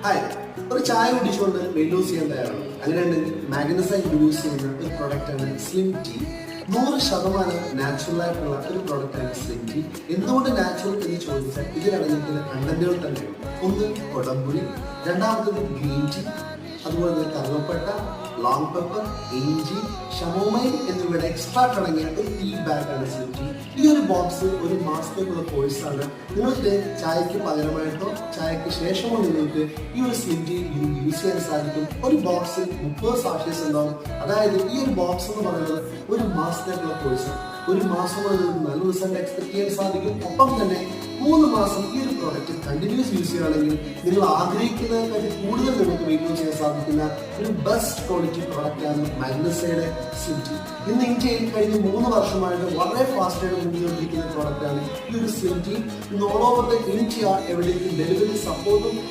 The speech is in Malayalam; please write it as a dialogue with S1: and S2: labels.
S1: ഹായ്, ഒരു ചായ കുടിച്ചുകൊണ്ട് വെയിറ്റ് ലൂസ് ചെയ്യാൻ തയ്യാറാണ്. അങ്ങനെയുണ്ടെങ്കിൽ മാഗ്നസ ഇൻട്രൊഡ്യൂസ് ചെയ്യുന്ന ഒരു പ്രൊഡക്റ്റാണ് സ്ലിം ടീ. 100% നാച്ചുറൽ ആയിട്ടുള്ള ഒരു പ്രൊഡക്റ്റാണ് സ്ലിം ടീ. എന്തുകൊണ്ട് നാച്ചുറൽ എന്ന് ചോദിച്ചാൽ ഇതിലടങ്ങിയിട്ടുള്ള കണ്ടന്റുകൾ തന്നെയാണ്. ഒന്ന് കൊടംപുളി, രണ്ടാമത്തത് ഗ്രീൻ ടീ, അതുപോലെ തന്നെ കറുവപ്പട്ട, ലോങ് പെപ്പർ, ഇഞ്ചി, ഷമോമൈൽ എന്നിവയുടെ എക്സ്ട്രാക്ട് അടങ്ങിയ ഒരു ടീ ബാഗാണ് സ്ലിം ടീ. ഈ ഒരു ബോക്സ് ഒരു മാസത്തേക്കുള്ള കോഴ്സാണ്. നിങ്ങൾക്ക് ചായക്ക് പകരമായിട്ടോ ചായക്ക് ശേഷമോ നിങ്ങൾക്ക് ഈ ഒരു സ്ലിം ടീ യൂസ് ചെയ്യാൻ സാധിക്കും. ഒരു ബോക്സിൽ 30 സാഷേസ് ഉണ്ടാവും. അതായത് ഈ ഒരു ബോക്സ് എന്ന് പറയുന്നത് ഒരു മാസത്തേക്കുള്ള കോഴ്സാണ്. ഒരു മാസം കൊണ്ട് നിങ്ങൾക്ക് നല്ല റിസൾട്ട് എക്സ്പെക്ട് ചെയ്യാൻ സാധിക്കും. ഒപ്പം തന്നെ 3 മാസം ഈ ഒരു പ്രോഡക്റ്റ് കണ്ടിന്യൂസ് യൂസ് ചെയ്യുകയാണെങ്കിൽ നിങ്ങൾ ആഗ്രഹിക്കുന്നതിനെക്കാട്ടി കൂടുതൽ നിങ്ങൾക്ക് വെയിറ്റ് ലോസ് ചെയ്യാൻ സാധിക്കുന്ന ഒരു ബെസ്റ്റ് ക്വാളിറ്റി പ്രോഡക്റ്റാണ് മാഗ്നസയുടെ സ്ലിം ടീ. ഇന്ന് ഇന്ത്യയിൽ കഴിഞ്ഞ 3 വർഷമായിട്ട് വളരെ ഫാസ്റ്റായിട്ട് മുന്നേറിയിരിക്കുന്ന പ്രോഡക്റ്റാണ് ഈ ഒരു സ്ലിം ടീ. ഇന്ന് ഓൾ ഓവർ ദ ഇന്ത്യ എവിടേക്കും ഡെലിവറി സപ്പോർട്ടും